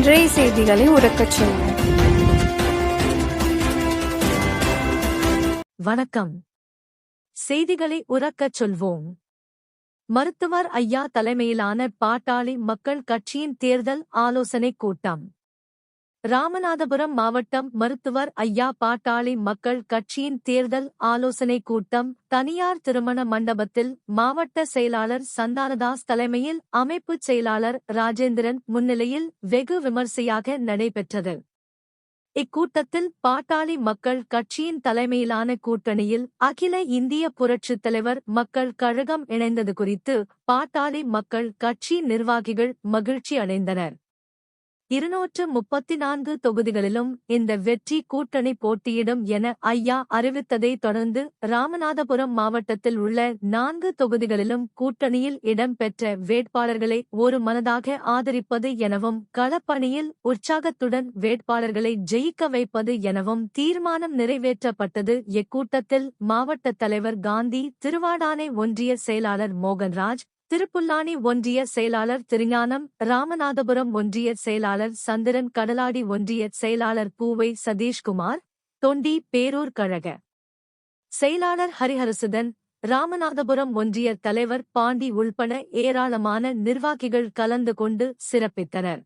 இன்றைய செய்திகளை உறக்கச் சொல்வோம். வணக்கம். செய்திகளை உறக்கச் சொல்வோம். மருத்துவர் ஐயா தலைமையிலான பாட்டாளி மக்கள் கட்சியின் தேர்தல் ஆலோசனைக் கூட்டம். ராமநாதபுரம் மாவட்டம் மருத்துவர் ஐயா பாட்டாளி மக்கள் கட்சியின் தேர்தல் ஆலோசனைக் கூட்டம் தனியார் திருமண மண்டபத்தில் மாவட்ட செயலாளர் சந்தானதாஸ் தலைமையில் அமைப்புச் செயலாளர் ராஜேந்திரன் முன்னிலையில் வெகு விமர்சையாக நடைபெற்றது. இக்கூட்டத்தில் பாட்டாளி மக்கள் கட்சியின் தலைமையிலான கூட்டணியில் அகில இந்திய புரட்சித் தலைவர் மக்கள் கழகம் இணைந்தது குறித்து பாட்டாளி மக்கள் கட்சி நிர்வாகிகள் மகிழ்ச்சி அடைந்தனர். 234 தொகுதிகளிலும் இந்த வெற்றி கூட்டணி போட்டியிடும் என ஐயா அறிவித்ததை தொடர்ந்து ராமநாதபுரம் மாவட்டத்தில் உள்ள 4 தொகுதிகளிலும் கூட்டணியில் இடம்பெற்ற வேட்பாளர்களை ஒரு மனதாக ஆதரிப்பது எனவும் களப்பணியில் உற்சாகத்துடன் வேட்பாளர்களை ஜெயிக்க வைப்பது எனவும் தீர்மானம் நிறைவேற்றப்பட்டது. இக்கூட்டத்தில் மாவட்ட தலைவர் காந்தி, திருவாடானை ஒன்றிய செயலாளர் மோகன்ராஜ், திருப்புல்லானி ஒன்றிய செயலாளர் திருஞானம், ராமநாதபுரம் ஒன்றிய செயலாளர் சந்திரன், கடலாடி ஒன்றிய செயலாளர் பூவை சதீஷ்குமார், தொண்டி பேரூர் கழக செயலாளர் ஹரிஹரசுதன், ராமநாதபுரம் ஒன்றிய தலைவர் பாண்டி உள்பட ஏராளமான நிர்வாகிகள் கலந்து கொண்டு சிறப்பித்தனர்.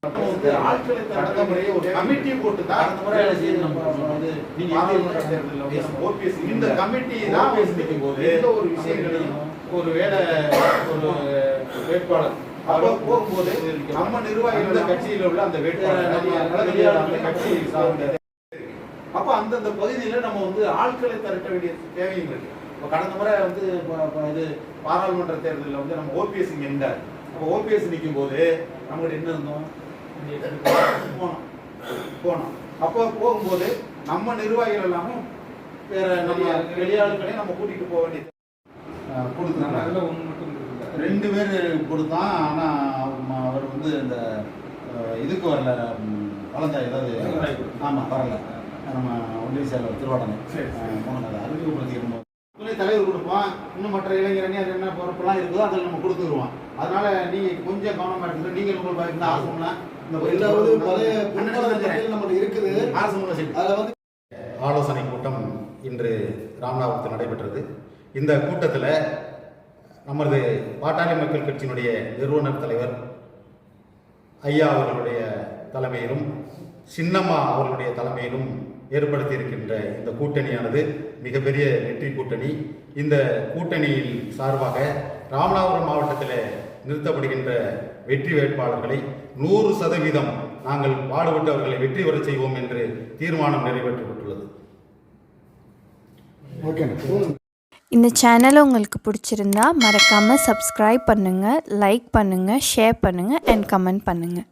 ஒருவேளை ஒரு வேட்பாளர் போகும்போது நம்ம நிர்வாகிகள் கட்சியில் உள்ள அந்த வேட்பாளர் கட்சி சார்ந்த அப்ப அந்தந்த பகுதியில நம்ம ஆட்களை திரட்ட வேண்டிய தேவையும் இருக்கு. கடந்த முறை இது பாராளுமன்ற தேர்தலில் நம்ம ஓபிஎஸ் இங்க இருந்தார். அப்போ ஓபிஎஸ் நிற்கும் போது நம்மகிட்ட என்ன இருந்தோம் போனோம். அப்போ போகும்போது நம்ம நிர்வாகிகள் எல்லாமே வேற நம்ம வெளியாளர்களையும் நம்ம கூட்டிட்டு போக வேண்டியது கொடுத்தாங்க. 2 பேர் கொடுத்தான். ஆனா அவர் இந்த இதுக்கு வரல, வளர்ந்தா ஏதாவது ஆமா வரல. நம்ம ஒன்றிய செயலர் திருவாடனை அறிமுகப்படுத்திக்கணும். துணை தலைவர் கொடுப்போம். இன்னும் மற்ற இளைஞரணி அது என்ன பொறுப்பெல்லாம் இருக்குதோ அதில் நம்ம கொடுத்துருவோம். அதனால நீங்க கொஞ்சம் கவனமா எடுத்துக்கணும். நீங்கள் உங்களுக்கு ஆசைனா இந்த இருக்குது அதில் ஆலோசனை கூட்டம் இன்று ராமநாதபுரத்தில் நடைபெற்றது. இந்த கூட்டத்தில் நமது பாட்டாளி மக்கள் கட்சியினுடைய நிறுவனர் தலைவர் ஐயா அவர்களுடைய தலைமையிலும் சின்னம்மா அவர்களுடைய தலைமையிலும் ஏற்படுத்தி இருக்கின்ற இந்த கூட்டணியானது மிகப்பெரிய வெற்றி கூட்டணி. இந்த கூட்டணியில் சார்பாக ராமநாதபுரம் மாவட்டத்தில் நிறுத்தப்படுகின்ற வெற்றி வேட்பாளர்களை 100% நாங்கள் பாடுபட்டு அவர்களை வெற்றி பெற செய்வோம் என்று தீர்மானம் நிறைவேற்றப்பட்டுள்ளது. இந்த சேனலை உங்களுக்கு பிடிச்சிருந்தா மறக்காமல் சப்ஸ்கிரைப் பண்ணுங்கள், லைக் பண்ணுங்கள், ஷேர் பண்ணுங்கள் அண்ட் கமெண்ட் பண்ணுங்கள்.